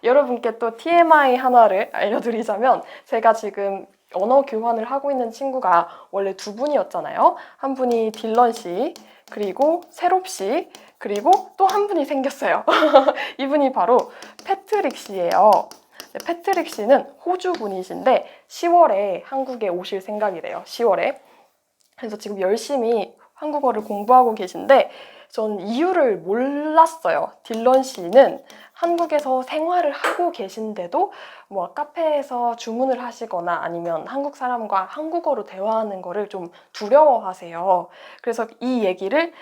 여러분께 또 TMI 하나를 알려드리자면 제가 지금 언어 교환을 하고 있는 친구가 원래 두 분이었잖아요. 한 분이 딜런 씨, 그리고 세롭 씨, 그리고 또 한 분이 생겼어요. 이분이 바로 패트릭 씨예요. 패트릭 씨는 호주 분이신데 10월에 한국에 오실 생각이래요. 10월에. 그래서 지금 열심히 한국어를 공부하고 계신데 전 이유를 몰랐어요. 딜런 씨는 한국에서 생활을 하고 계신데도 뭐 카페에서 주문을 하시거나 아니면 한국 사람과 한국어로 대화하는 거를 좀 두려워하세요. 그래서 이 얘기를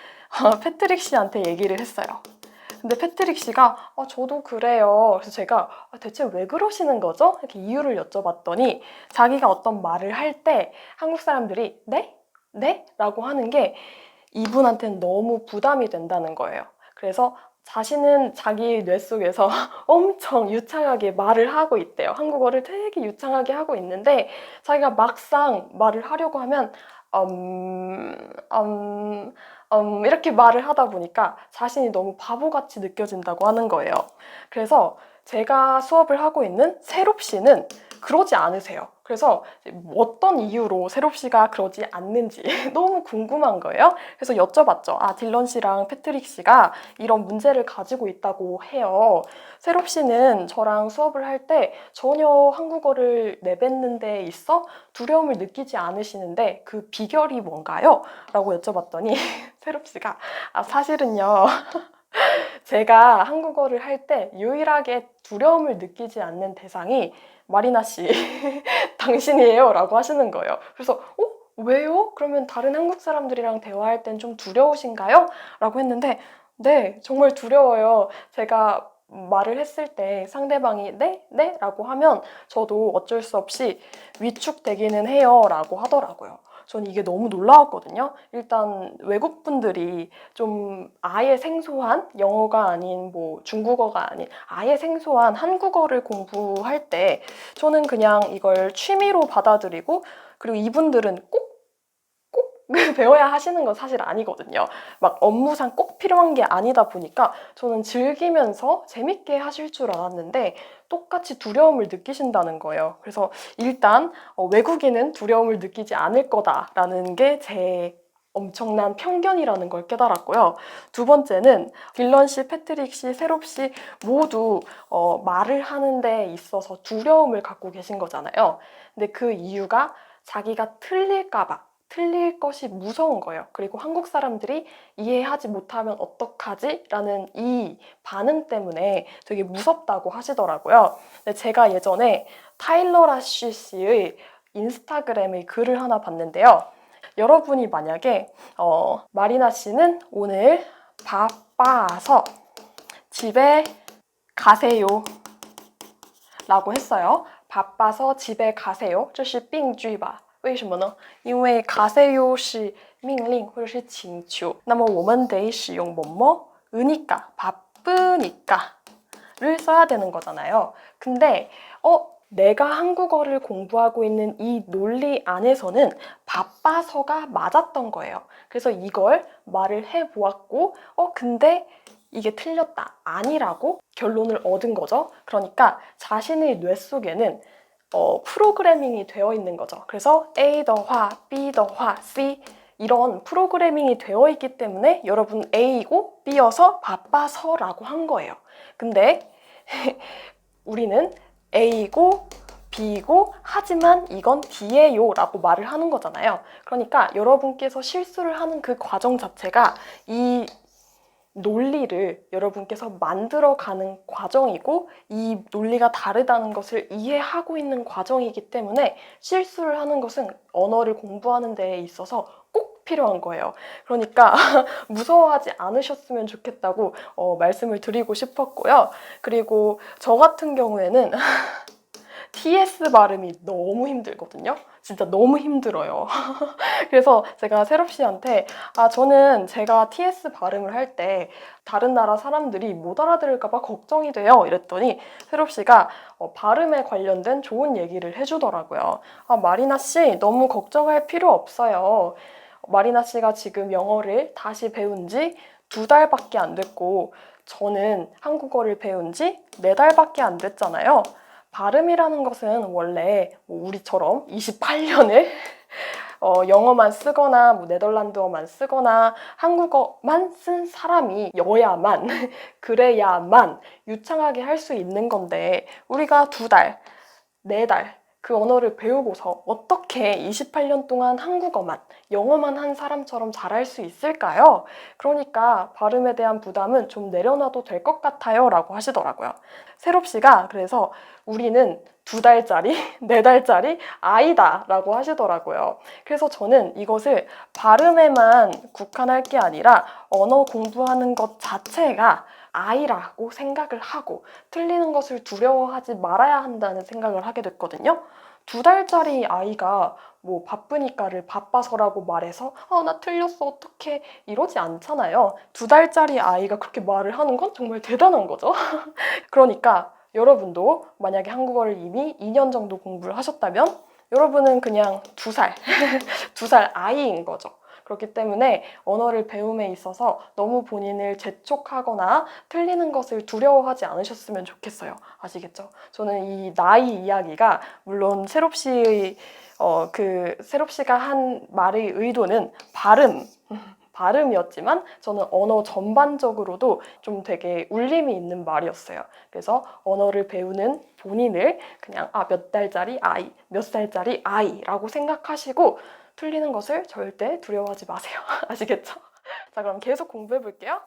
패트릭 씨한테 얘기를 했어요. 근데 패트릭 씨가 저도 그래요. 그래서 제가 대체 왜 그러시는 거죠? 이렇게 이유를 여쭤봤더니 자기가 어떤 말을 할 때 한국 사람들이 네? 네? 라고 하는 게 이분한테는 너무 부담이 된다는 거예요. 그래서 자신은 자기 뇌 속에서 엄청 유창하게 말을 하고 있대요. 한국어를 되게 유창하게 하고 있는데 자기가 막상 말을 하려고 하면 이렇게 말을 하다 보니까 자신이 너무 바보같이 느껴진다고 하는 거예요. 그래서 제가 수업을 하고 있는 세롭 씨는 그러지 않으세요. 그래서 어떤 이유로 세롭 씨가 그러지 않는지 너무 궁금한 거예요. 그래서 여쭤봤죠. 딜런 씨랑 패트릭 씨가 이런 문제를 가지고 있다고 해요. 세롭 씨는 저랑 수업을 할 때 전혀 한국어를 내뱉는 데 있어 두려움을 느끼지 않으시는데 그 비결이 뭔가요? 라고 여쭤봤더니 세롭 씨가 사실은요. 제가 한국어를 할 때 유일하게 두려움을 느끼지 않는 대상이 마리나 씨, 당신이에요 라고 하시는 거예요. 그래서 왜요? 그러면 다른 한국 사람들이랑 대화할 땐 좀 두려우신가요? 라고 했는데 네, 정말 두려워요. 제가 말을 했을 때 상대방이 네? 네? 라고 하면 저도 어쩔 수 없이 위축되기는 해요 라고 하더라고요. 전 이게 너무 놀라웠거든요. 일단 외국분들이 좀 아예 생소한 영어가 아닌 뭐 중국어가 아닌 아예 생소한 한국어를 공부할 때 저는 그냥 이걸 취미로 받아들이고 그리고 이분들은 꼭 배워야 하시는 건 사실 아니거든요. 막 업무상 꼭 필요한 게 아니다 보니까 저는 즐기면서 재밌게 하실 줄 알았는데 똑같이 두려움을 느끼신다는 거예요. 그래서 일단 외국인은 두려움을 느끼지 않을 거다라는 게 제 엄청난 편견이라는 걸 깨달았고요. 두 번째는 딜런 씨, 패트릭 씨, 세롭 씨 모두 말을 하는 데 있어서 두려움을 갖고 계신 거잖아요. 근데 그 이유가 자기가 틀릴까 봐. 틀릴 것이 무서운 거예요. 그리고 한국 사람들이 이해하지 못하면 어떡하지? 라는 이 반응 때문에 되게 무섭다고 하시더라고요. 근데 제가 예전에 타일러 라쉬 씨의 인스타그램의 글을 하나 봤는데요. 여러분이 만약에 마리나 씨는 오늘 바빠서 집에 가세요 라고 했어요. 바빠서 집에 가세요. 这是病句吧为什么呢？因为 가세요 是命令或者是请求，那么我们得使用뭐뭐 으니까 바쁘니까를 써야 되는 거잖아요. 근데 내가 한국어를 공부하고 있는 이 논리 안에서는 바빠서가 맞았던 거예요. 그래서 이걸 말을 해보았고 근데 이게 틀렸다. 아니라고 결론을 얻은 거죠. 그러니까 자신의 뇌 속에는 프로그래밍이 되어 있는 거죠. 그래서 A 的话, B 的话, C 이런 프로그래밍이 되어 있기 때문에 여러분 A이고 B여서 바빠서라고 한 거예요. 근데 우리는 A이고 B이고 하지만 이건 D예요 라고 말을 하는 거잖아요. 그러니까 여러분께서 실수를 하는 그 과정 자체가 이 논리를 여러분께서 만들어가는 과정이고 이 논리가 다르다는 것을 이해하고 있는 과정이기 때문에 실수를 하는 것은 언어를 공부하는 데 있어서 꼭 필요한 거예요. 그러니까 무서워하지 않으셨으면 좋겠다고 말씀을 드리고 싶었고요. 그리고 저 같은 경우에는 TS 발음이 너무 힘들거든요. 진짜 너무 힘들어요. 그래서 제가 세롭 씨한테 저는 제가 TS 발음을 할 때 다른 나라 사람들이 못 알아들을까 봐 걱정이 돼요. 이랬더니 세롭 씨가 발음에 관련된 좋은 얘기를 해주더라고요. 마리나 씨 너무 걱정할 필요 없어요. 마리나 씨가 지금 영어를 다시 배운 지 2달밖에 안 됐고 저는 한국어를 배운 지 4달밖에 안 됐잖아요. 발음이라는 것은 원래 뭐 우리처럼 28년을 영어만 쓰거나 뭐 네덜란드어만 쓰거나 한국어만 쓴 사람이어야만 그래야만 유창하게 할 수 있는 건데 우리가 2달, 4달 그 언어를 배우고서 어떻게 28년 동안 한국어만, 영어만 한 사람처럼 잘할 수 있을까요? 그러니까 발음에 대한 부담은 좀 내려놔도 될 것 같아요 라고 하시더라고요. 새롭 씨가 그래서 우리는 2달짜리, 4달짜리 아이다 라고 하시더라고요. 그래서 저는 이것을 발음에만 국한할 게 아니라 언어 공부하는 것 자체가 아이라고 생각을 하고 틀리는 것을 두려워하지 말아야 한다는 생각을 하게 됐거든요. 2달짜리 아이가 뭐 바쁘니까를 바빠서라고 말해서 나 틀렸어 어떡해 이러지 않잖아요. 2달짜리 아이가 그렇게 말을 하는 건 정말 대단한 거죠. 그러니까 여러분도 만약에 한국어를 이미 2년 정도 공부를 하셨다면 여러분은 그냥 2살, 2살 아이인 거죠. 그렇기 때문에 언어를 배움에 있어서 너무 본인을 재촉하거나 틀리는 것을 두려워하지 않으셨으면 좋겠어요. 아시겠죠? 저는 이 나이 이야기가 물론 새롭 씨의 새롭 씨가 한 말의 의도는 발음이었지만 저는 언어 전반적으로도 좀 되게 울림이 있는 말이었어요. 그래서 언어를 배우는 본인을 그냥 몇 달짜리 아이, 몇 살짜리 아이라고 생각하시고 틀리는 것을 절대 두려워하지 마세요. 아시겠죠? 자, 그럼 계속 공부해 볼게요.